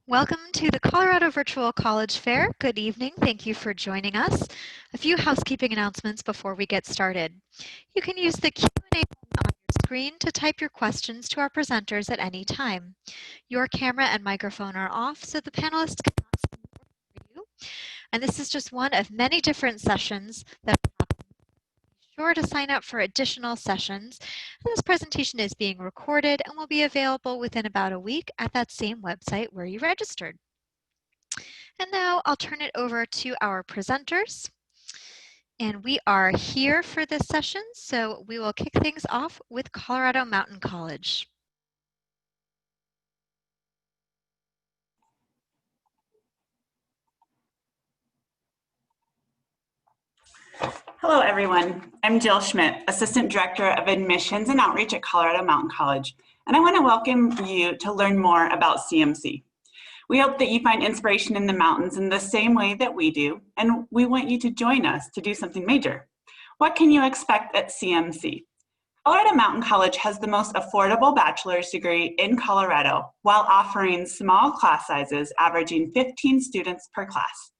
Welcome to the Colorado Virtual College Fair. Good evening. Thank you for joining us. A few housekeeping announcements before we get started. You can use the Q&A button on your screen to type your questions to our presenters at any time. Your camera and microphone are off, so the panelists cannot see you. And this is just one of many different sessions that happen. Be sure to sign up for additional sessions. And this presentation is being recorded and will be available within about a week at that same website where you registered. And now I'll turn it over to our presenters. And we are here for this session, so we will kick things off with Colorado Mountain College. Hello, everyone. I'm Jill Schmidt, Assistant Director of Admissions and Outreach at Colorado Mountain College, and I want to welcome you to learn more about CMC. We hope that you find inspiration in the mountains in the same way that we do, and we want you to join us to do something major. What can you expect at CMC? Colorado Mountain College has the most affordable bachelor's degree in Colorado while offering small class sizes averaging 15 students per class.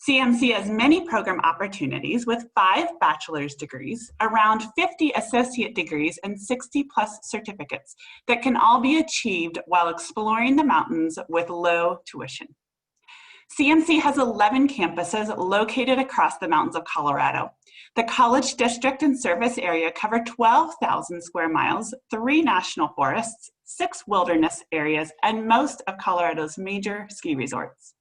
CMC has many program opportunities with 5 bachelor's degrees, around 50 associate degrees, and 60+ certificates that can all be achieved while exploring the mountains with low tuition. CMC has 11 campuses located across the mountains of Colorado. The college district and service area cover 12,000 square miles, 3 national forests, 6 wilderness areas, and most of Colorado's major ski resorts.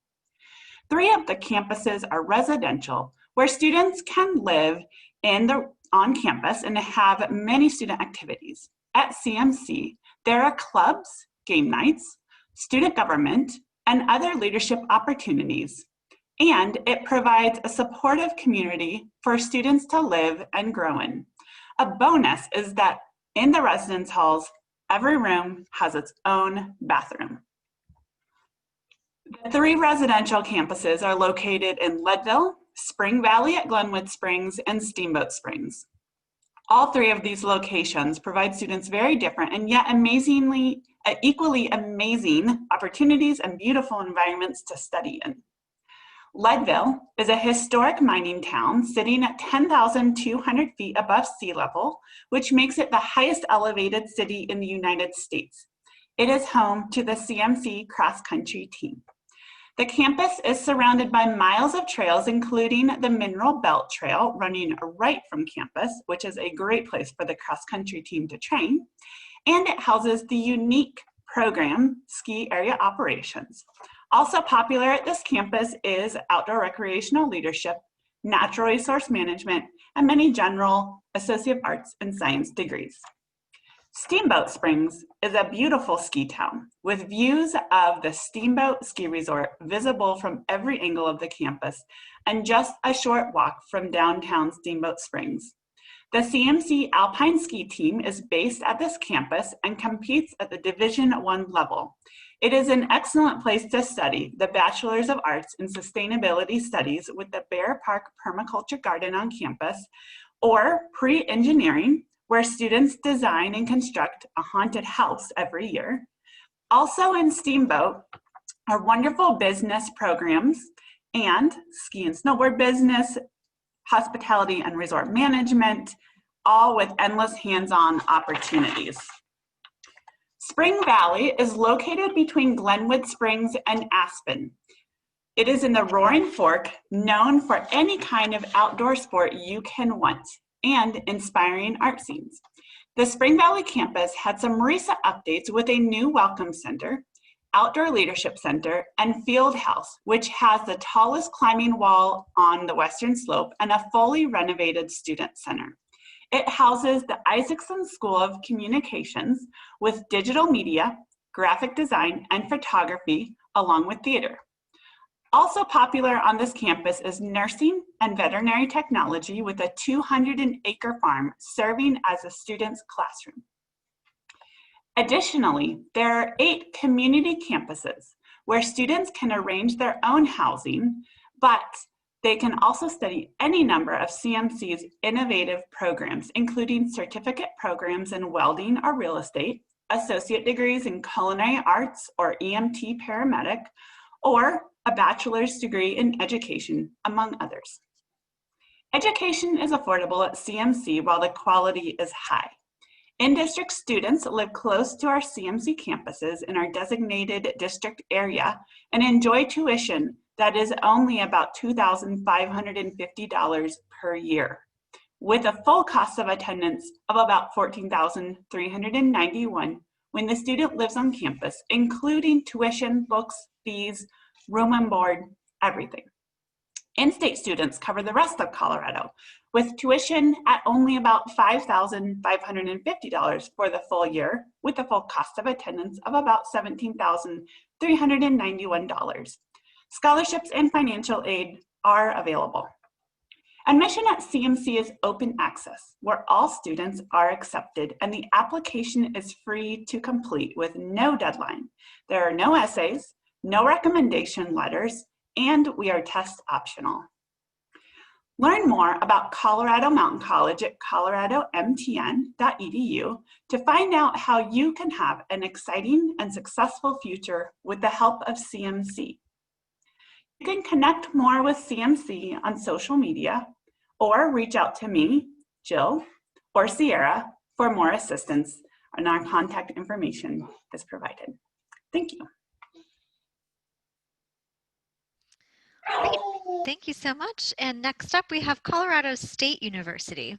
3 of the campuses are residential, where students can live on campus and have many student activities. At CMC, there are clubs, game nights, student government, and other leadership opportunities. And it provides a supportive community for students to live and grow in. A bonus is that in the residence halls, every room has its own bathroom. The 3 residential campuses are located in Leadville, Spring Valley at Glenwood Springs, and Steamboat Springs. All 3 of these locations provide students very different and yet equally amazing opportunities and beautiful environments to study in. Leadville is a historic mining town sitting at 10,200 feet above sea level, which makes it the highest elevated city in the United States. It is home to the CMC cross-country team. The campus is surrounded by miles of trails, including the Mineral Belt Trail running right from campus, which is a great place for the cross-country team to train. And it houses the unique program, Ski Area Operations. Also popular at this campus is outdoor recreational leadership, natural resource management, and many general associate arts and science degrees. Steamboat Springs is a beautiful ski town with views of the Steamboat Ski Resort visible from every angle of the campus and just a short walk from downtown Steamboat Springs. The CMC Alpine Ski Team is based at this campus and competes at the Division I level. It is an excellent place to study the Bachelor's of Arts in Sustainability Studies with the Bear Park Permaculture Garden on campus, or pre-engineering, where students design and construct a haunted house every year. Also in Steamboat are wonderful business programs and ski and snowboard business, hospitality and resort management, all with endless hands-on opportunities. Spring Valley is located between Glenwood Springs and Aspen. It is in the Roaring Fork, known for any kind of outdoor sport you can want, and inspiring art scenes. The Spring Valley campus had some recent updates with a new welcome center, outdoor leadership center, and field house, which has the tallest climbing wall on the western slope and a fully renovated student center. It houses the Isaacson School of Communications with digital media, graphic design, and photography, along with theater. Also popular on this campus is nursing and veterinary technology with a 200-acre farm serving as a student's classroom. Additionally, there are 8 community campuses where students can arrange their own housing, but they can also study any number of CMC's innovative programs, including certificate programs in welding or real estate, associate degrees in culinary arts or EMT paramedic, or a bachelor's degree in education, among others. Education is affordable at CMC while the quality is high. In-district students live close to our CMC campuses in our designated district area and enjoy tuition that is only about $2,550 per year, with a full cost of attendance of about $14,391 when the student lives on campus, including tuition, books, fees, room and board, everything. In-state students cover the rest of Colorado, with tuition at only about $5,550 for the full year, with a full cost of attendance of about $17,391. Scholarships and financial aid are available. Admission at CMC is open access, where all students are accepted, and the application is free to complete with no deadline. There are no essays, no recommendation letters, and we are test optional. Learn more about Colorado Mountain College at coloradomtn.edu to find out how you can have an exciting and successful future with the help of CMC. You can connect more with CMC on social media or reach out to me, Jill, or Sierra for more assistance, and our contact information is provided. Thank you. Great. Thank you so much. And next up, we have Colorado State University.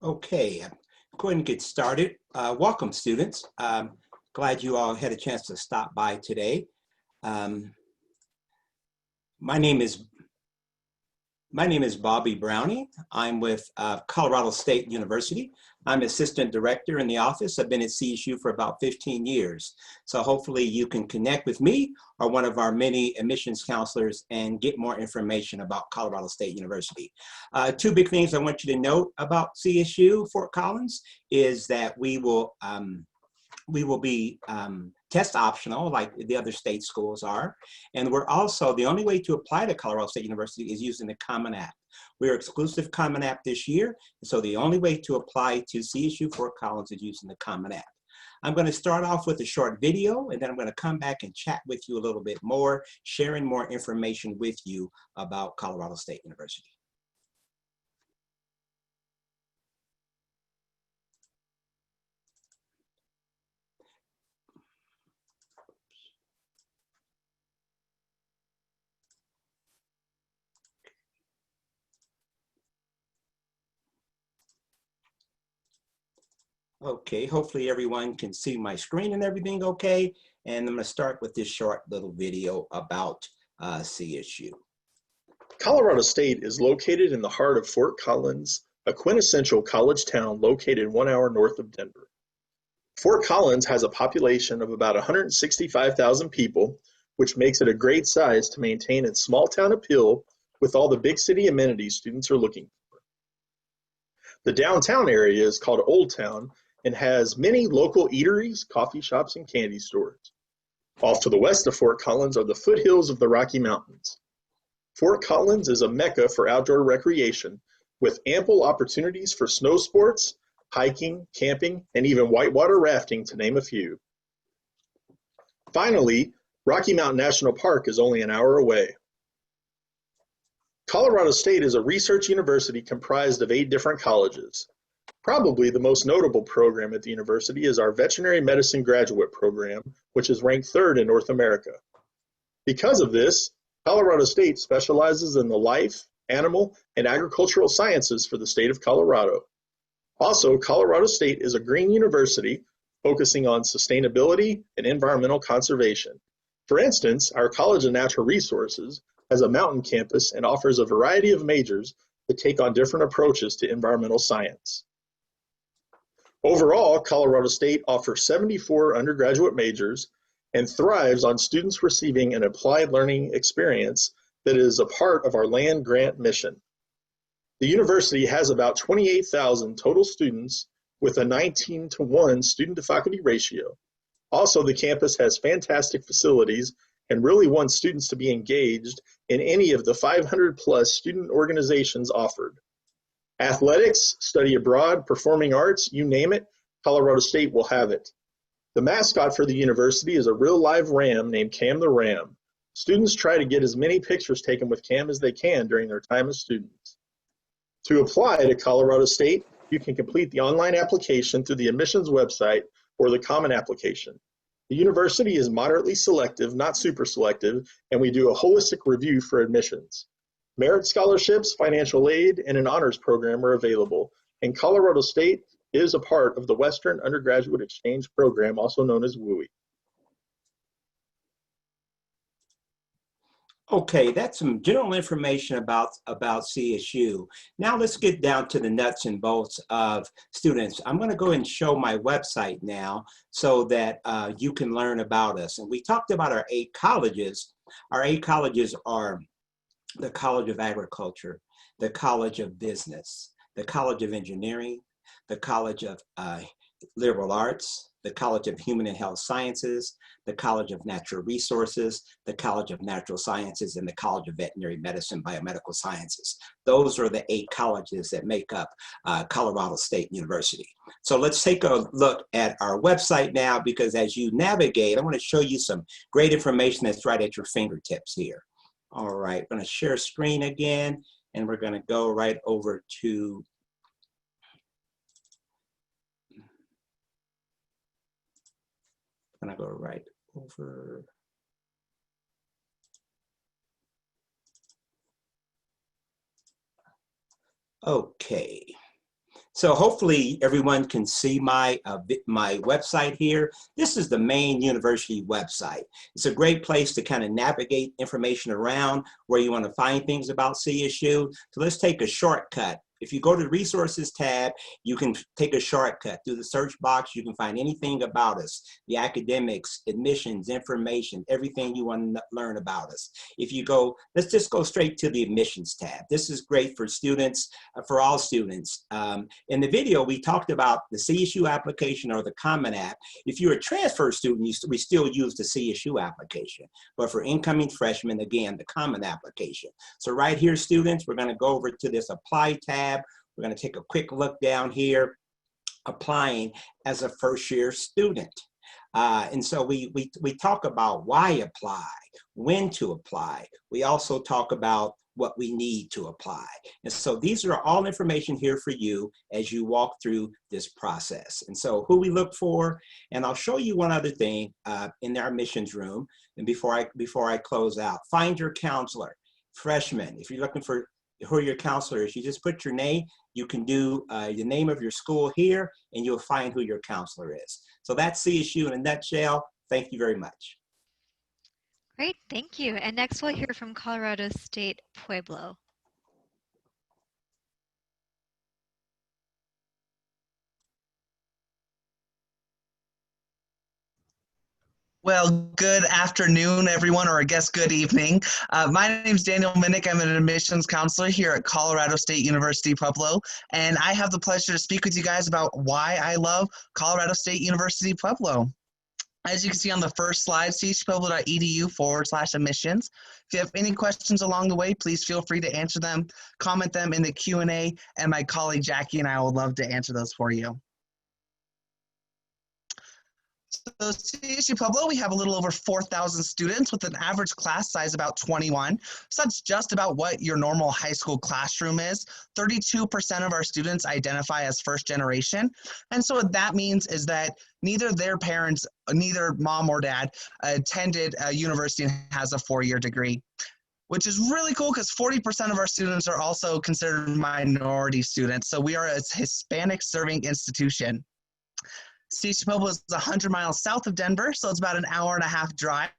Okay, go ahead and get started. Welcome, students. Glad you all had a chance to stop by today. My name is Bobby Brownie. I'm with Colorado State University. I'm assistant director in the office. I've been at CSU for about 15 years. So hopefully you can connect with me or one of our many admissions counselors and get more information about Colorado State University. Two big things I want you to note about CSU Fort Collins is that we will be test optional like the other state schools are. And we're also, the only way to apply to Colorado State University is using the Common App. We're exclusive Common App this year. So the only way to apply to CSU Fort Collins is using the Common App. I'm going to start off with a short video, and then I'm going to come back and chat with you a little bit more, sharing more information with you about Colorado State University. Okay, hopefully everyone can see my screen and everything okay. And I'm going to start with this short little video about CSU. Colorado State is located in the heart of Fort Collins, a quintessential college town located 1 hour north of Denver. Fort Collins has a population of about 165,000 people, which makes it a great size to maintain its small town appeal with all the big city amenities students are looking for. The downtown area is called Old Town and has many local eateries, coffee shops, and candy stores. Off to the west of Fort Collins are the foothills of the Rocky Mountains. Fort Collins is a mecca for outdoor recreation with ample opportunities for snow sports, hiking, camping, and even whitewater rafting, to name a few. Finally, Rocky Mountain National Park is only an hour away. Colorado State is a research university comprised of 8 different colleges. Probably the most notable program at the university is our veterinary medicine graduate program, which is ranked 3rd in North America. Because of this, Colorado State specializes in the life, animal, and agricultural sciences for the state of Colorado. Also, Colorado State is a green university focusing on sustainability and environmental conservation. For instance, our College of Natural Resources has a mountain campus and offers a variety of majors that take on different approaches to environmental science. Overall, Colorado State offers 74 undergraduate majors and thrives on students receiving an applied learning experience that is a part of our land grant mission. The university has about 28,000 total students with a 19-to-1 student-to-faculty ratio. Also, the campus has fantastic facilities and really wants students to be engaged in any of the 500+ student organizations offered. Athletics, study abroad, performing arts, you name it, Colorado State will have it. The mascot for the university is a real live ram named Cam the Ram. Students try to get as many pictures taken with Cam as they can during their time as students. To apply to Colorado State, you can complete the online application through the admissions website or the common application. The university is moderately selective, not super selective, and we do a holistic review for admissions. Merit scholarships, financial aid, and an honors program are available, and Colorado State is a part of the Western Undergraduate Exchange Program, also known as WUI. Okay, that's some general information about CSU. Now let's get down to the nuts and bolts of students. I'm going to go ahead and show my website now so that you can learn about us. And we talked about our 8 colleges. Our 8 colleges are the College of Agriculture, the College of Business, the College of Engineering, the College of Liberal Arts, the College of Human and Health Sciences, the College of Natural Resources, the College of Natural Sciences, and the College of Veterinary Medicine, Biomedical Sciences. Those are the 8 colleges that make up Colorado State University. So let's take a look at our website now, because as you navigate, I want to show you some great information that's right at your fingertips here. All right, I'm going to share screen again, and we're going to go right over to I'm going to go right over. Okay. So hopefully everyone can see my website here. This is the main university website. It's a great place to kind of navigate information around where you want to find things about CSU. So let's take a shortcut. If you go to the resources tab, you can take a shortcut. Through the search box, you can find anything about us, the academics, admissions, information, everything you want to learn about us. If you go, let's just go straight to the admissions tab. This is great for students, for all students. In the video, we talked about the CSU application or the Common App. If you're a transfer student, we still use the CSU application. But for incoming freshmen, again, the Common application. So right here, students, we're going to go over to this Apply tab. We're going to take a quick look down here, applying as a first-year student. And so we talk about why apply, when to apply. We also talk about what we need to apply. And so these are all information here for you as you walk through this process. And so who we look for, and I'll show you one other thing in our admissions room. And before I close out, find your counselor. Freshmen, if you're looking for who your counselor is, you just put your name. You can do the name of your school here, and you'll find who your counselor is. So that's CSU in a nutshell. Thank you very much. Great, thank you. And next we'll hear from Colorado State Pueblo. Well, good afternoon, everyone, or I guess good evening. My name is Daniel Minnick. I'm an admissions counselor here at Colorado State University-Pueblo, and I have the pleasure to speak with you guys about why I love Colorado State University-Pueblo. As you can see on the first slide, chupueblo.edu/admissions. If you have any questions along the way, please feel free to answer them, comment them in the Q&A, and my colleague Jackie and I would love to answer those for you. So CSU Pueblo, we have a little over 4,000 students with an average class size about 21. So that's just about what your normal high school classroom is. 32% of our students identify as first generation. And so what that means is that neither their parents, neither mom or dad, attended a university and has a 4-year degree, which is really cool because 40% of our students are also considered minority students. So we are a Hispanic serving institution. CSU Pueblo is 100 miles south of Denver, so it's about an hour-and-a-half drive.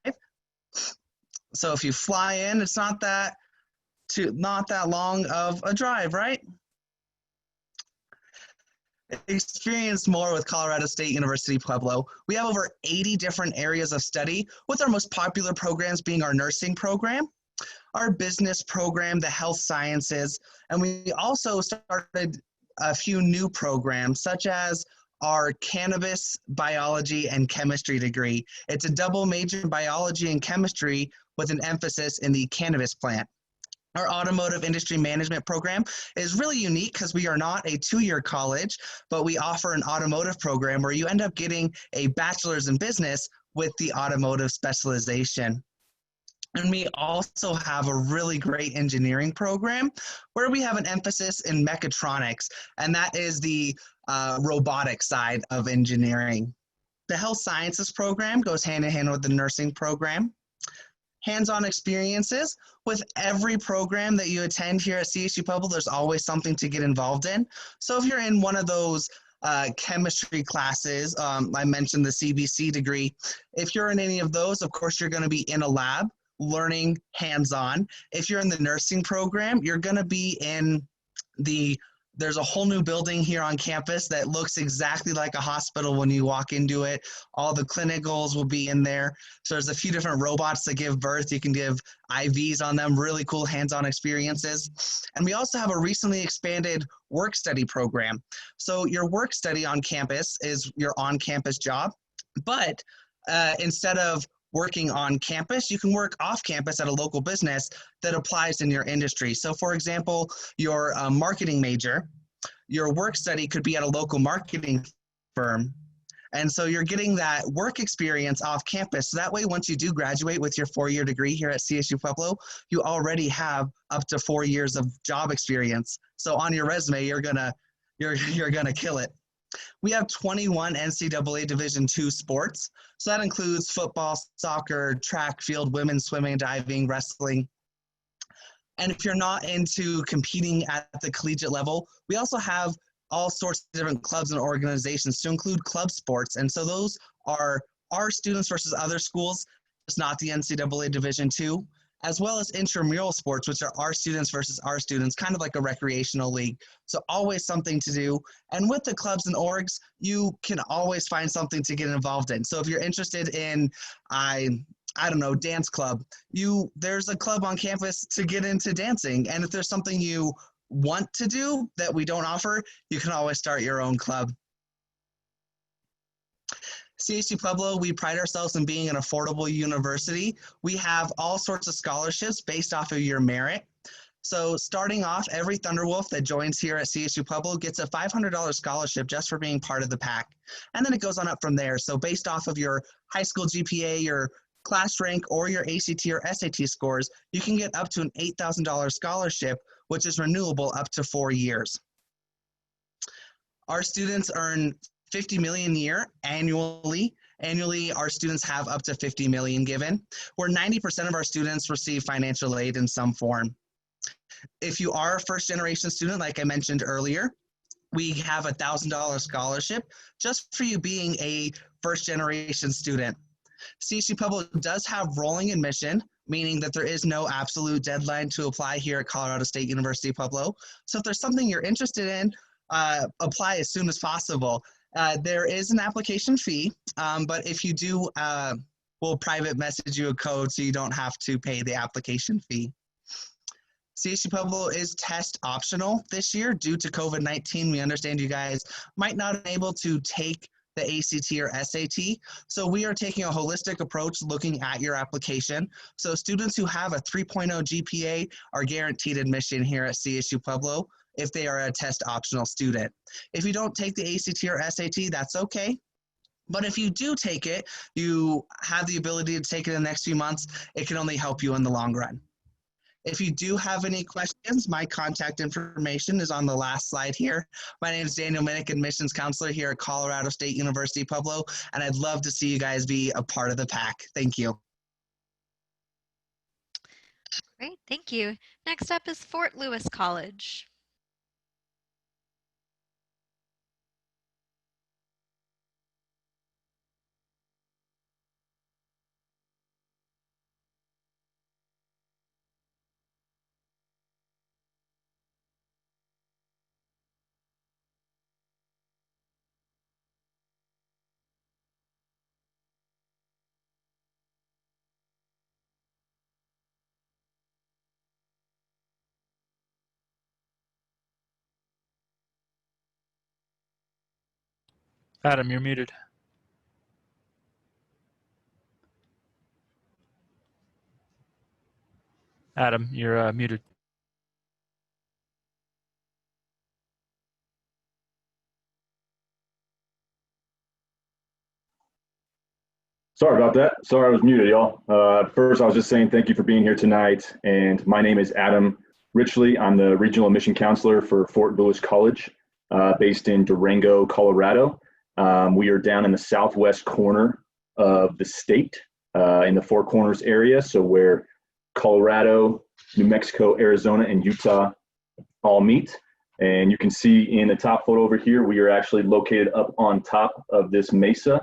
So if you fly in, it's not that long of a drive, right? Experience more with Colorado State University Pueblo. We have over 80 different areas of study, with our most popular programs being our nursing program, our business program, the health sciences, and we also started a few new programs such as our cannabis biology and chemistry degree. It's a double major in biology and chemistry with an emphasis in the cannabis plant. Our automotive industry management program is really unique because we are not a two-year college, but we offer an automotive program where you end up getting a bachelor's in business with the automotive specialization. And we also have a really great engineering program where we have an emphasis in mechatronics, and that is the robotic side of engineering. The health sciences program goes hand in hand with the nursing program. Hands-on experiences. With every program that you attend here at CSU-Pueblo, there's always something to get involved in. So if you're in one of those chemistry classes, I mentioned the CBC degree, if you're in any of those, of course, you're going to be in a lab learning hands-on. If you're in the nursing program, you're going to be in there's a whole new building here on campus that looks exactly like a hospital when you walk into it. All the clinicals will be in there. So there's a few different robots that give birth. You can give IVs on them, really cool hands-on experiences. And we also have a recently expanded work study program. So your work study on campus is your on-campus job, but instead of working on campus, you can work off campus at a local business that applies in your industry. So for example, your marketing major, your work study could be at a local marketing firm. And so you're getting that work experience off campus. So that way, once you do graduate with your 4-year degree here at CSU-Pueblo, you already have up to 4 years of job experience. So on your resume, you're gonna kill it. We have 21 NCAA Division II sports. So that includes football, soccer, track, field, women's swimming, diving, wrestling. And if you're not into competing at the collegiate level, we also have all sorts of different clubs and organizations to include club sports. And so those are our students versus other schools. It's not the NCAA Division II, as well as intramural sports, which are our students versus our students, kind of like a recreational league. So always something to do. And with the clubs and orgs, you can always find something to get involved in. So if you're interested in, I don't know, dance club, there's a club on campus to get into dancing. And if there's something you want to do that we don't offer, you can always start your own club. CSU-Pueblo, we pride ourselves in being an affordable university. We have all sorts of scholarships based off of your merit. So starting off, every Thunderwolf that joins here at CSU-Pueblo gets a $500 scholarship just for being part of the pack. And then it goes on up from there. So based off of your high school GPA, your class rank, or your ACT or SAT scores, you can get up to an $8,000 scholarship, which is renewable up to 4 years. Our students earn $50 million a year annually. Annually, our students have up to $50 million given, where 90% of our students receive financial aid in some form. If you are a first-generation student, like I mentioned earlier, we have a $1,000 scholarship just for you being a first-generation student. CSU-Pueblo does have rolling admission, meaning that there is no absolute deadline to apply here at Colorado State University-Pueblo. So if there's something you're interested in, apply as soon as possible. There is an application fee, but if you do, we'll private message you a code so you don't have to pay the application fee. CSU-Pueblo is test optional this year due to COVID-19. We understand you guys might not be able to take the ACT or SAT. So we are taking a holistic approach looking at your application. So students who have a 3.0 GPA are guaranteed admission here at CSU-Pueblo if they are a test optional student. If you don't take the ACT or SAT, that's okay. But if you do take it, you have the ability to take it in the next few months. It can only help you in the long run. If you do have any questions, my contact information is on the last slide here. My name is Daniel Minnick, admissions counselor here at Colorado State University-Pueblo, and I'd love to see you guys be a part of the pack. Thank you. Great, thank you. Next up is Fort Lewis College. Adam, you're muted. Adam, you're muted. Sorry about that. Sorry I was muted, y'all. First, I was just saying thank you for being here tonight. And my name is Adam Richley. I'm the Regional Admission Counselor for Fort Lewis College, based in Durango, Colorado. We are down in the southwest corner of the state, in the Four Corners area. So where Colorado, New Mexico, Arizona, and Utah all meet. And you can see in the top photo over here, we are actually located up on top of this mesa,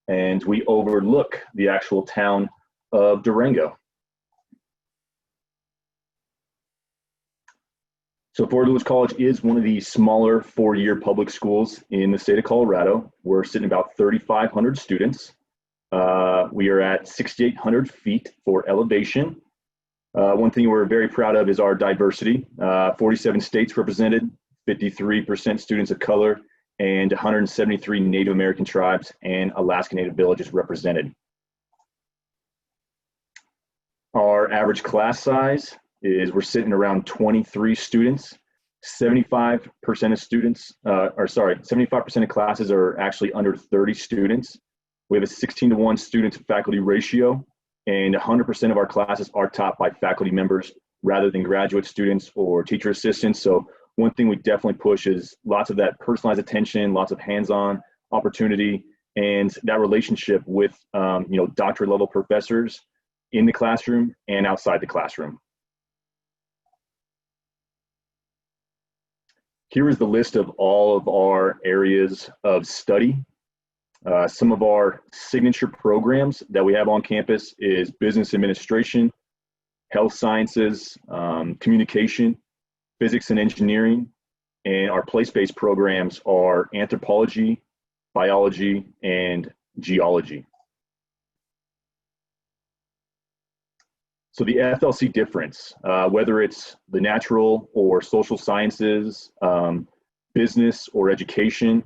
and we overlook the actual town of Durango. So Fort Lewis College is one of the smaller four-year public schools in the state of Colorado. We're sitting about 3,500 students. We are at 6,800 feet for elevation. One thing we're very proud of is our diversity. 47 states represented, 53% students of color, and 173 Native American tribes and Alaska Native villages represented. Our average class size is we're sitting around 23 students. 75% of students, 75% of classes are actually under 30 students. We have a 16-to-1 student to faculty ratio, and 100% of our classes are taught by faculty members rather than graduate students or teacher assistants. So one thing we definitely push is lots of that personalized attention, lots of hands-on opportunity, and that relationship with doctorate level professors in the classroom and outside the classroom. Here is the list of all of our areas of study. Some of our signature programs that we have on campus is business administration, health sciences, communication, physics and engineering, and our place-based programs are anthropology, biology, and geology. So the FLC difference, whether it's the natural or social sciences, business or education,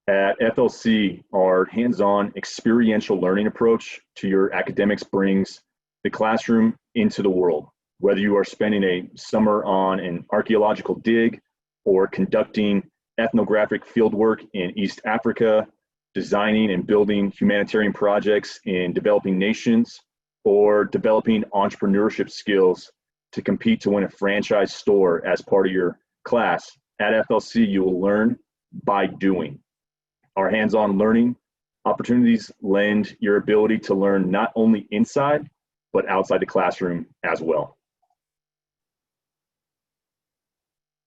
at FLC, our hands-on experiential learning approach to your academics brings the classroom into the world. Whether you are spending a summer on an archaeological dig or conducting ethnographic fieldwork in East Africa, designing and building humanitarian projects in developing nations, or developing entrepreneurship skills to compete to win a franchise store as part of your class, at FLC, you will learn by doing. Our hands-on learning opportunities lend your ability to learn not only inside, but outside the classroom as well.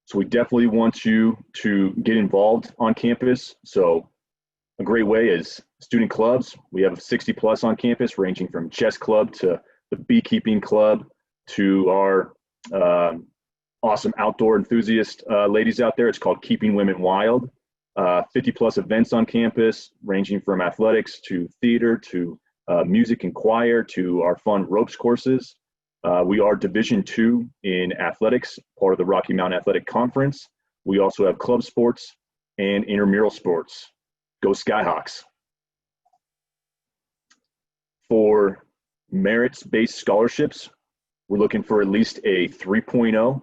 So we definitely want you to get involved on campus. So a great way is student clubs. We have 60 plus on campus, ranging from chess club to the beekeeping club to our awesome outdoor enthusiast ladies out there. It's called Keeping Women Wild. 50 plus events on campus, ranging from athletics to theater to music and choir to our fun ropes courses. We are Division II in athletics, part of the Rocky Mountain Athletic Conference. We also have club sports and intramural sports. Go Skyhawks. For merits-based scholarships, we're looking for at least a 3.0,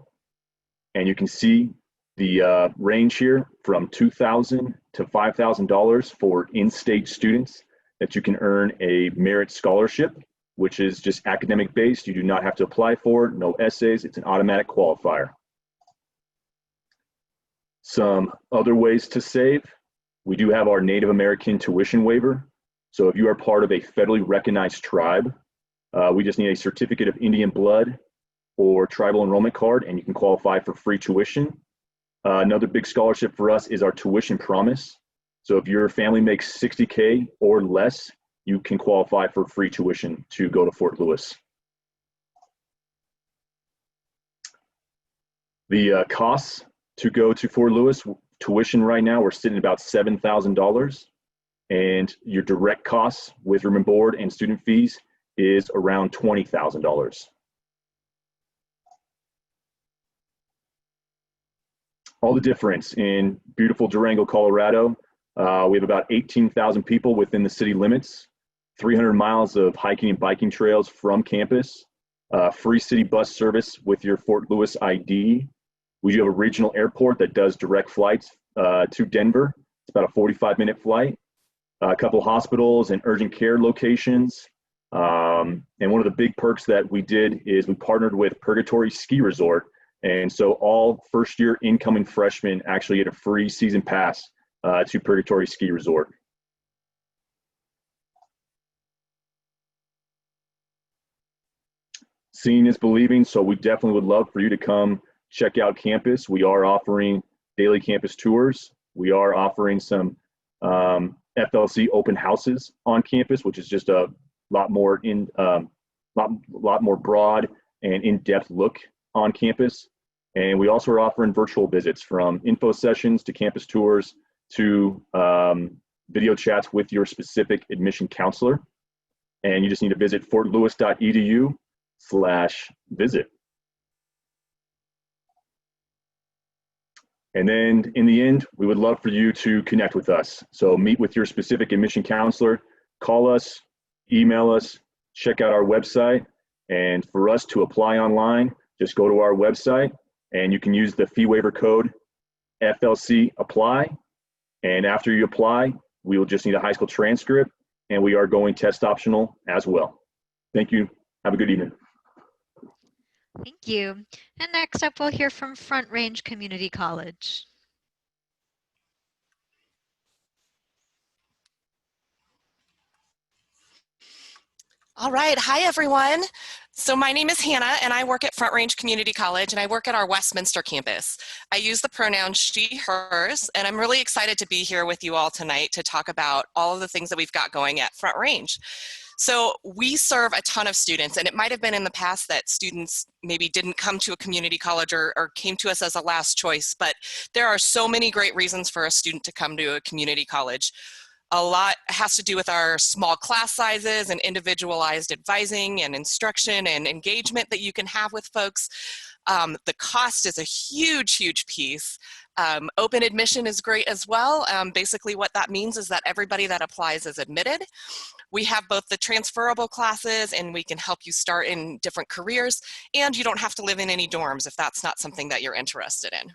and you can see the range here from $2,000 to $5,000 for in-state students that you can earn a merit scholarship, which is just academic based. You do not have to apply for it, no essays, it's an automatic qualifier. Some other ways to save, we do have our Native American tuition waiver. So if you are part of a federally recognized tribe, we just need a certificate of Indian blood or tribal enrollment card, and you can qualify for free tuition. Another big scholarship for us is our tuition promise. So if your family makes $60K or less, you can qualify for free tuition to go to Fort Lewis. The costs to go to Fort Lewis, tuition right now, we're sitting at about $7,000. And your direct costs with room and board and student fees is around $20,000. All the difference in beautiful Durango, Colorado We have about 18,000 people within the city limits, 300 miles of hiking and biking trails from campus, free city bus service with your Fort Lewis ID. We do have a regional airport that does direct flights to Denver. It's about a 45-minute flight. A couple hospitals and urgent care locations. And one of the big perks that we did is we partnered with Purgatory Ski Resort. And so all first-year incoming freshmen actually get a free season pass to Purgatory Ski Resort. Seeing is believing, so we definitely would love for you to come check out campus. We are offering daily campus tours. We are offering some FLC open houses on campus, which is just a lot more lot more broad and in-depth look on campus. And we also are offering virtual visits, from info sessions to campus tours to video chats with your specific admission counselor. And you just need to visit fortlewis.edu/visit. And then in the end, we would love for you to connect with us. So meet with your specific admission counselor, call us, email us, check out our website. And for us to apply online, just go to our website and you can use the fee waiver code FLC apply. And after you apply, we will just need a high school transcript, and we are going test optional as well. Thank you. Have a good evening. Thank you. And next up, we'll hear from Front Range Community College. All right, hi everyone. So my name is Hannah and I work at Front Range Community College and I work at our Westminster campus. I use the pronouns she, hers, and I'm really excited to be here with you all tonight to talk about all of the things that we've got going at Front Range. So we serve a ton of students, and it might have been in the past that students maybe didn't come to a community college or came to us as a last choice, but there are so many great reasons for a student to come to a community college. A lot has to do with our small class sizes and individualized advising and instruction and engagement that you can have with folks. The cost is a huge, huge piece. Open admission is great as well. Basically what that means is that everybody that applies is admitted. We have both the transferable classes, and we can help you start in different careers, and you don't have to live in any dorms if that's not something that you're interested in.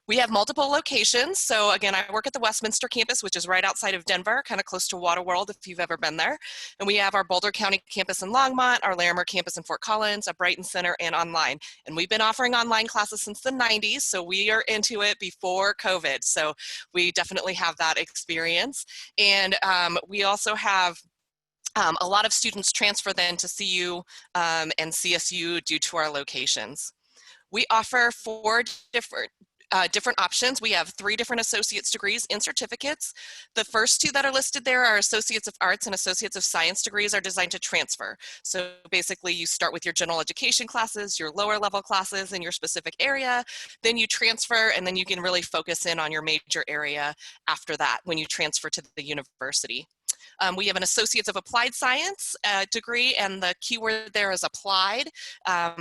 We have multiple locations. So again, I work at the Westminster campus, which is right outside of Denver, kind of close to Waterworld if you've ever been there. And we have our Boulder County campus in Longmont, our Larimer campus in Fort Collins, a Brighton Center, and online. And we've been offering online classes since the 90s, so we are into it before COVID. So we definitely have that experience. And we also have a lot of students transfer then to CU and CSU due to our locations. We offer four different options. We have 3 different associate's degrees and certificates. The first 2 that are listed there are Associates of Arts and Associates of Science degrees, are designed to transfer. So basically you start with your general education classes, your lower level classes in your specific area, then you transfer, and then you can really focus in on your major area after that when you transfer to the university. We have an Associates of Applied Science degree, and the keyword there is applied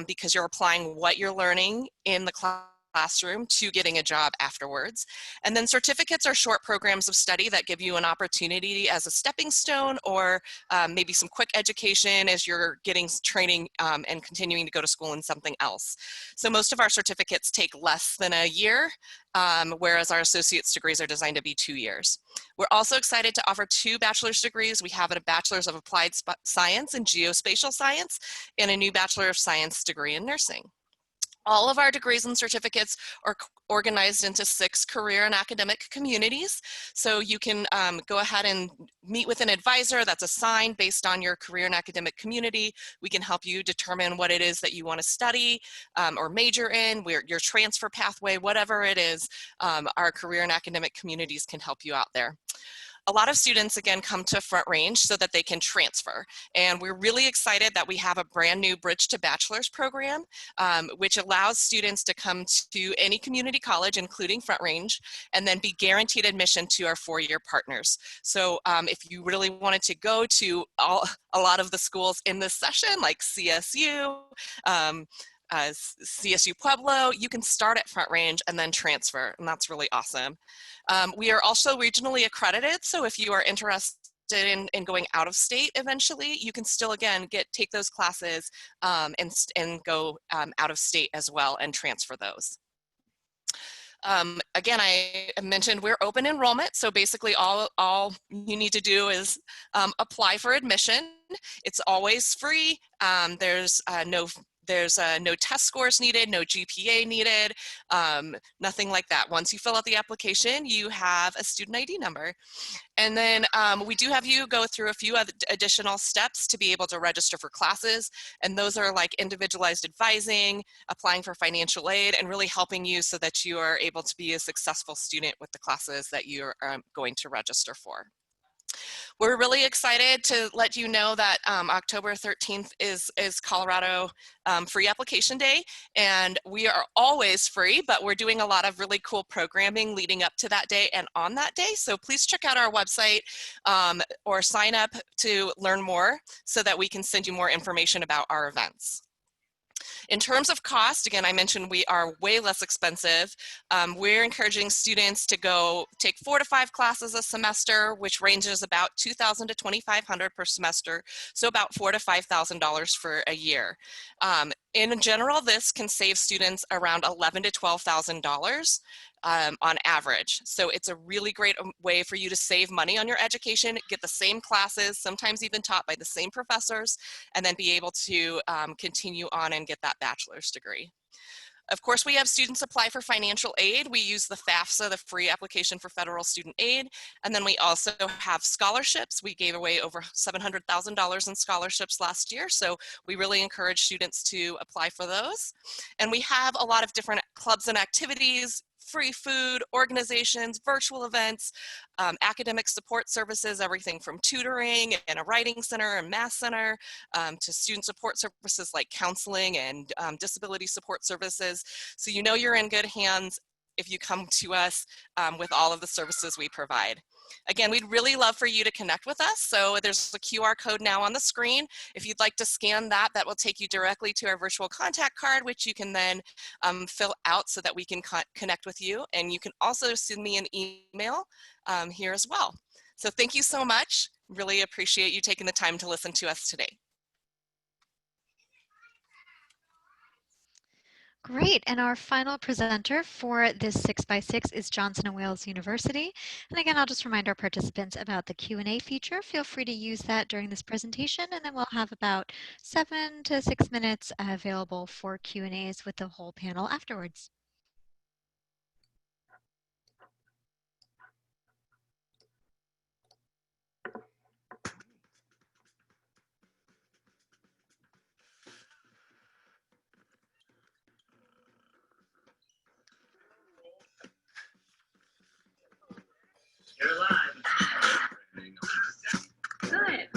because you're applying what you're learning in the classroom to getting a job afterwards. And then certificates are short programs of study that give you an opportunity as a stepping stone, or maybe some quick education as you're getting training and continuing to go to school in something else. So most of our certificates take less than a year, whereas our associate's degrees are designed to be 2 years. We're also excited to offer 2 bachelor's degrees. We have a Bachelor's of Applied Science in Geospatial Science and a new Bachelor of Science degree in Nursing. All of our degrees and certificates are organized into 6 career and academic communities. So you can go ahead and meet with an advisor that's assigned based on your career and academic community. We can help you determine what it is that you want to study or major in, your transfer pathway, whatever it is, our career and academic communities can help you out there. A lot of students, again, come to Front Range so that they can transfer. And we're really excited that we have a brand new Bridge to Bachelor's program, which allows students to come to any community college, including Front Range, and then be guaranteed admission to our 4-year partners. So if you really wanted to go to a lot of the schools in this session, like CSU, CSU-Pueblo, you can start at Front Range and then transfer, and that's really awesome. We are also regionally accredited, so if you are interested in going out of state eventually, you can still, again, take those classes and go out of state as well and transfer those. Again, I mentioned we're open enrollment, so basically all you need to do is apply for admission. It's always free. There's no test scores needed, no GPA needed, nothing like that. Once you fill out the application, you have a student ID number. And then we do have you go through a few additional steps to be able to register for classes. And those are like individualized advising, applying for financial aid, and really helping you so that you are able to be a successful student with the classes that you're going to register for. We're really excited to let you know that October 13th is Colorado Free Application Day, and we are always free, but we're doing a lot of really cool programming leading up to that day and on that day. So please check out our website or sign up to learn more so that we can send you more information about our events. In terms of cost, again, I mentioned we are way less expensive. We're encouraging students to go take 4 to 5 classes a semester, which ranges about $2,000 to $2,500 per semester, so about $4,000 to $5,000 for a year. In general, this can save students around $11,000 to $12,000 on average. So it's a really great way for you to save money on your education, get the same classes, sometimes even taught by the same professors, and then be able to continue on and get that bachelor's degree. Of course, we have students apply for financial aid. We use the FAFSA, the Free Application for Federal Student Aid. And then we also have scholarships. We gave away over $700,000 in scholarships last year. So we really encourage students to apply for those. And we have a lot of different clubs and activities, free food, organizations, virtual events, academic support services, everything from tutoring and a writing center and math center to student support services like counseling and disability support services. So you know you're in good hands if you come to us with all of the services we provide. Again, we'd really love for you to connect with us. So there's a QR code now on the screen. If you'd like to scan that, that will take you directly to our virtual contact card, which you can then fill out so that we can connect with you. And you can also send me an email here as well. So thank you so much. Really appreciate you taking the time to listen to us today. Great, and our final presenter for this 6x6 is Johnson & Wales University. And again, I'll just remind our participants about the Q&A feature. Feel free to use that during this presentation, and then we'll have about 7 to 6 minutes available for Q&As with the whole panel afterwards. You're live. Good.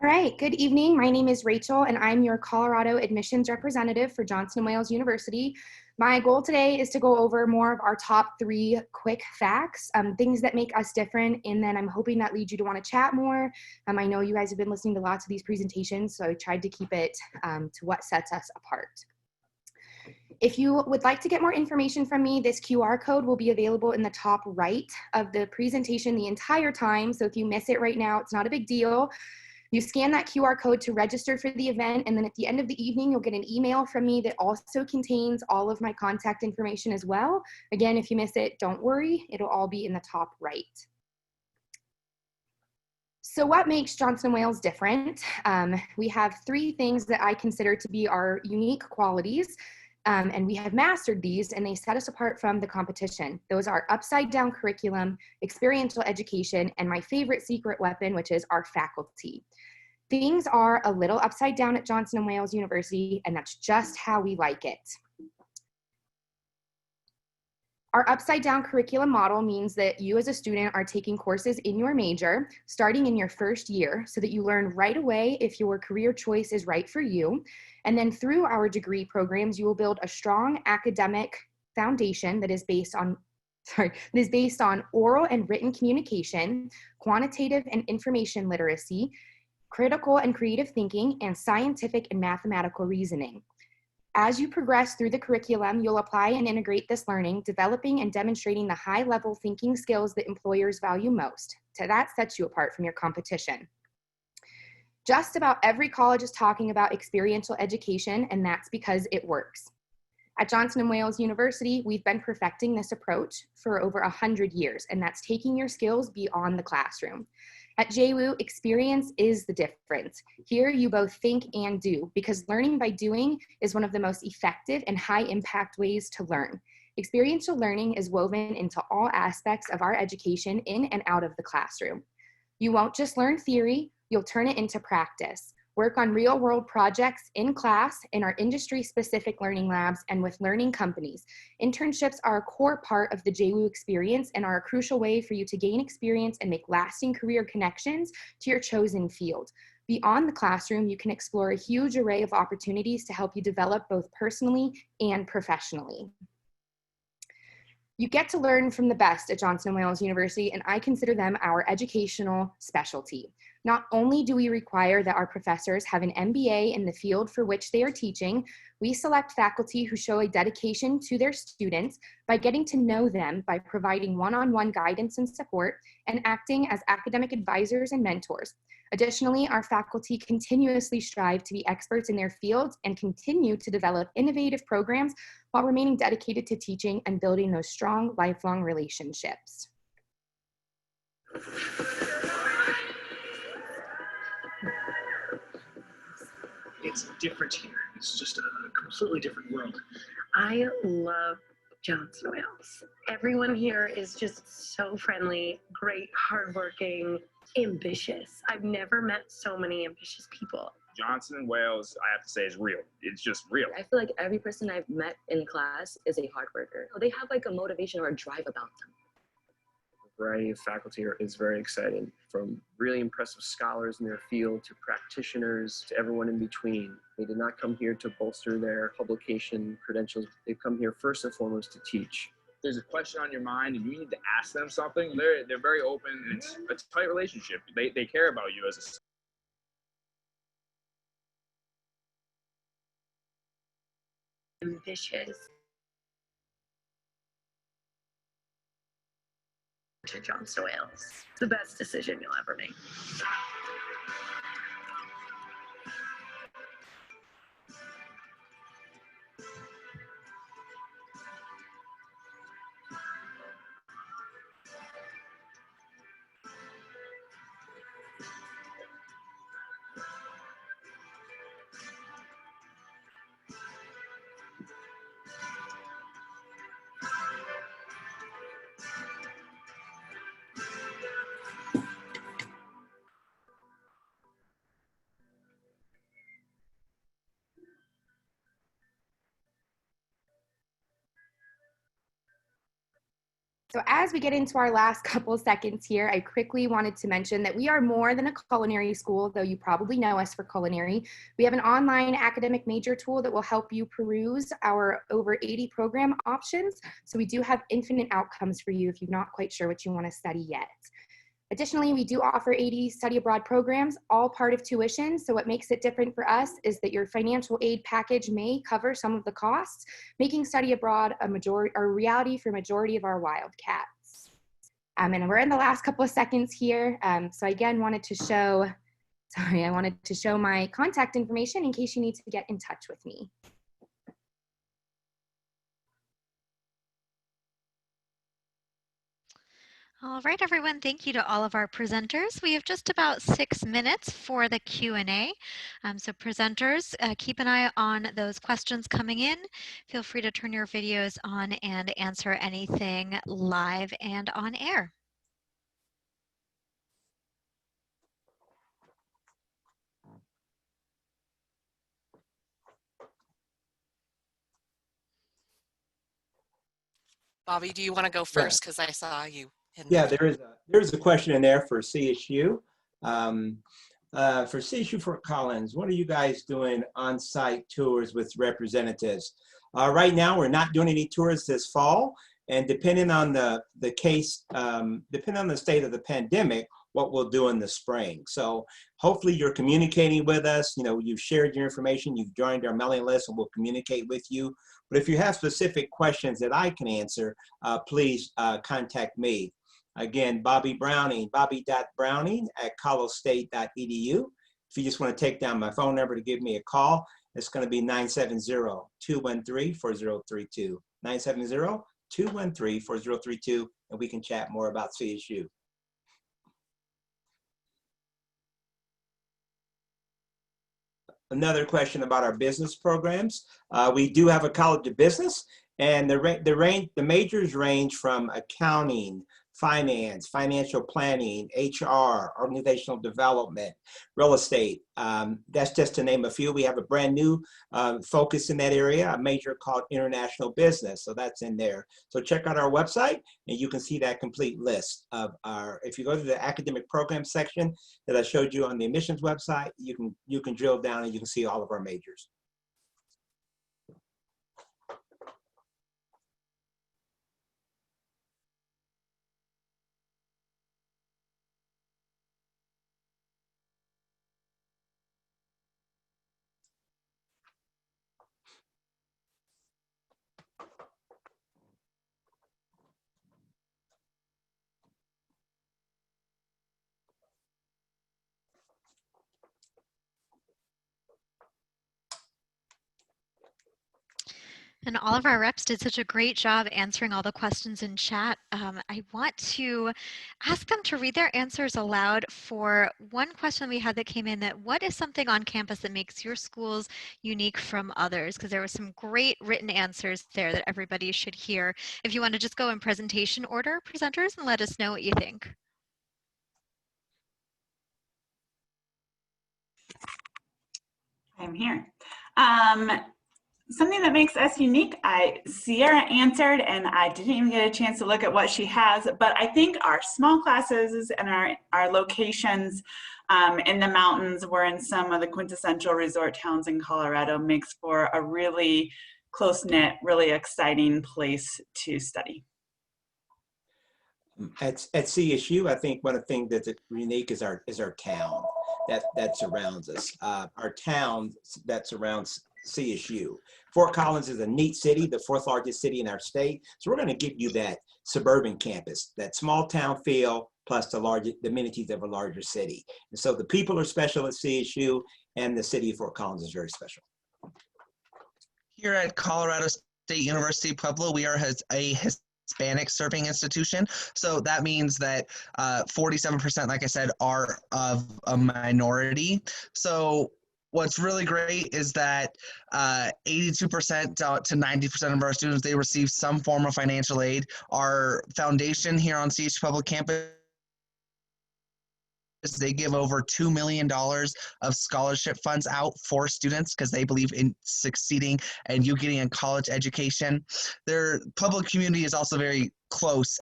All right, good evening. My name is Rachel, and I'm your Colorado admissions representative for Johnson & Wales University. My goal today is to go over more of our top 3 quick facts, things that make us different, and then I'm hoping that leads you to want to chat more. I know you guys have been listening to lots of these presentations, so I tried to keep it to what sets us apart. If you would like to get more information from me, this QR code will be available in the top right of the presentation the entire time, so if you miss it right now, it's not a big deal. You scan that QR code to register for the event, and then at the end of the evening, you'll get an email from me that also contains all of my contact information as well. Again, if you miss it, don't worry, it'll all be in the top right. So what makes Johnson & Wales different? We have 3 things that I consider to be our unique qualities, and we have mastered these, and they set us apart from the competition. Those are upside down curriculum, experiential education, and my favorite secret weapon, which is our faculty. Things are a little upside down at Johnson & Wales University, and that's just how we like it. Our upside down curriculum model means that you as a student are taking courses in your major starting in your first year so that you learn right away if your career choice is right for you. And then through our degree programs, you will build a strong academic foundation that is based on oral and written communication, quantitative and information literacy, critical and creative thinking, and scientific and mathematical reasoning. As you progress through the curriculum, you'll apply and integrate this learning, developing and demonstrating the high-level thinking skills that employers value most. So that sets you apart from your competition. Just about every college is talking about experiential education, and that's because it works. At Johnson & Wales University, we've been perfecting this approach for over 100 years, and that's taking your skills beyond the classroom. At JWU, experience is the difference. Here, you both think and do, because learning by doing is one of the most effective and high-impact ways to learn. Experiential learning is woven into all aspects of our education in and out of the classroom. You won't just learn theory, you'll turn it into practice. Work on real-world projects in class, in our industry-specific learning labs, and with learning companies. Internships are a core part of the JWU experience and are a crucial way for you to gain experience and make lasting career connections to your chosen field. Beyond the classroom, you can explore a huge array of opportunities to help you develop both personally and professionally. You get to learn from the best at Johnson & Wales University, and I consider them our educational specialty. Not only do we require that our professors have an MBA in the field for which they are teaching, we select faculty who show a dedication to their students by getting to know them by providing one-on-one guidance and support and acting as academic advisors and mentors. Additionally, our faculty continuously strive to be experts in their fields and continue to develop innovative programs while remaining dedicated to teaching and building those strong, lifelong relationships. It's different here. It's just a completely different world. I love Johnson Wales. Everyone here is just so friendly, great, hardworking, ambitious. I've never met so many ambitious people. Johnson & Wales, I have to say, is real. It's just real. I feel like every person I've met in class is a hard worker. They have like a motivation or a drive about them. The variety of faculty is very exciting, from really impressive scholars in their field to practitioners to everyone in between. They did not come here to bolster their publication credentials. They've come here first and foremost to teach. There's a question on your mind and you need to ask them something. They're very open, and it's a tight relationship. They care about you as a ambitious to Johnson Wales. It's the best decision you'll ever make. So as we get into our last couple seconds here, I quickly wanted to mention that we are more than a culinary school, though you probably know us for culinary. We have an online academic major tool that will help you peruse our over 80 program options. So we do have infinite outcomes for you if you're not quite sure what you want to study yet. Additionally, we do offer 80 study abroad programs, all part of tuition. So what makes it different for us is that your financial aid package may cover some of the costs, making study abroad a reality for a majority of our Wildcats. And we're in the last couple of seconds here. So I again wanted to show, I wanted to show my contact information in case you need to get in touch with me. All right, everyone, thank you to all of our presenters. We have just about 6 minutes for the Q&A. So presenters, keep an eye on those questions coming in. Feel free to turn your videos on and answer anything live and on air. Bobby, do you want to go first? Because I saw you. Yeah, there's a question in there for CSU. For CSU Fort Collins, what are you guys doing on-site tours with representatives? Right now, we're not doing any tours this fall, and depending on the case, depending on the state of the pandemic, what we'll do in the spring. So hopefully you're communicating with us. You know, you've shared your information, you've joined our mailing list, and we'll communicate with you. But if you have specific questions that I can answer, please contact me. Again, bobby.browning@colostate.edu. If you just want to take down my phone number to give me a call, it's going to be 970-213-4032. 970-213-4032, and we can chat more about CSU. Another question about our business programs. We do have a College of Business, and the majors range from accounting, finance, financial planning, HR, organizational development, real estate. That's just to name a few. We have a brand new focus in that area, a major called international business. So that's in there. So check out our website and you can see that complete list of if you go to the academic program section that I showed you on the admissions website, you can drill down and you can see all of our majors. And all of our reps did such a great job answering all the questions in chat. I want to ask them to read their answers aloud for one question we had that came in, that what is something on campus that makes your schools unique from others? Because there were some great written answers there that everybody should hear. If you want to just go in presentation order, presenters, and let us know what you think. I'm here. Something that makes us unique, Sierra answered, and I didn't even get a chance to look at what she has, but I think our small classes and our locations in the mountains, we're in some of the quintessential resort towns in Colorado, makes for a really close-knit, really exciting place to study. At CSU, I think one of the things that's unique is our town that surrounds us. Our town that surrounds CSU. Fort Collins is a neat city, the fourth largest city in our state. So we're going to give you that suburban campus, that small town feel, plus the amenities of a larger city. And so the people are special at CSU, and the city of Fort Collins is very special. Here at Colorado State University-Pueblo, we are a Hispanic serving institution. So that means that 47%, like I said, are of a minority. So what's really great is that 82% to 90% of our students, they receive some form of financial aid. Our foundation here on CSU Public Campus, they give over $2 million of scholarship funds out for students because they believe in succeeding and you getting a college education. Their public community is also very close.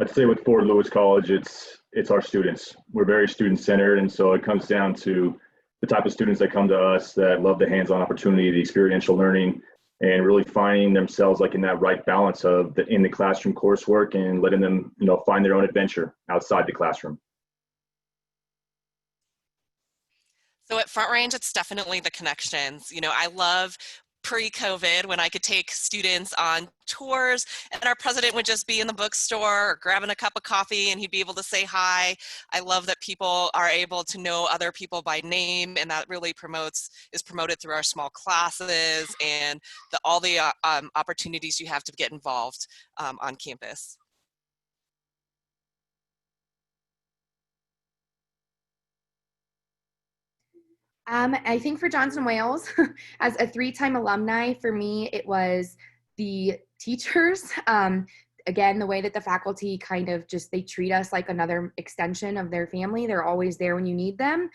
I'd say with Fort Lewis College, it's our students. We're very student-centered, and so it comes down to the type of students that come to us that love the hands-on opportunity, the experiential learning, and really finding themselves like in that right balance of in the classroom coursework and letting them, find their own adventure outside the classroom. So at Front Range, it's definitely the connections. I love pre-COVID when I could take students on tours and our president would just be in the bookstore or grabbing a cup of coffee and he'd be able to say hi. I love that people are able to know other people by name, and that really is promoted through our small classes and all the opportunities you have to get involved on campus. I think for Johnson Wales, as a 3-time alumni, for me, it was the teachers. again, the way that the faculty kind of just, they treat us like another extension of their family. They're always there when you need them.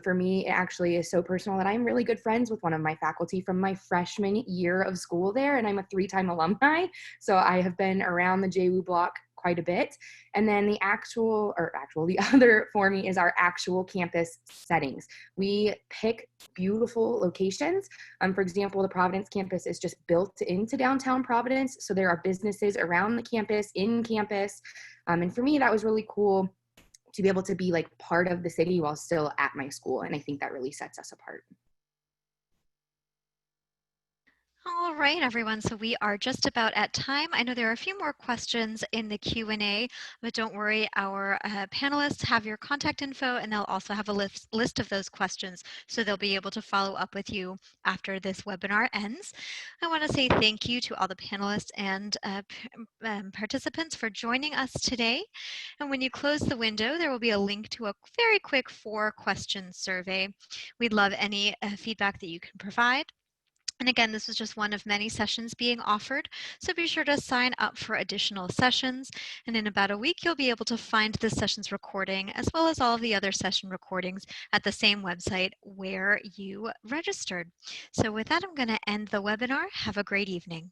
For me, it actually is so personal that I'm really good friends with one of my faculty from my freshman year of school there, and I'm a 3-time alumni. So I have been around the JWU block quite a bit. And then the the other for me is our actual campus settings. We pick beautiful locations. For example, the Providence campus is just built into downtown Providence. So there are businesses around the campus, in campus. And for me, that was really cool to be able to be like part of the city while still at my school. And I think that really sets us apart. All right, everyone, so we are just about at time. I know there are a few more questions in the Q&A, but don't worry, our panelists have your contact info, and they'll also have a list of those questions, so they'll be able to follow up with you after this webinar ends. I want to say thank you to all the panelists and participants for joining us today. And when you close the window, there will be a link to a very quick 4-question survey. We'd love any feedback that you can provide. And again, this was just one of many sessions being offered, so be sure to sign up for additional sessions. And in about a week, you'll be able to find this session's recording, as well as all of the other session recordings at the same website where you registered. So with that, I'm going to end the webinar. Have a great evening.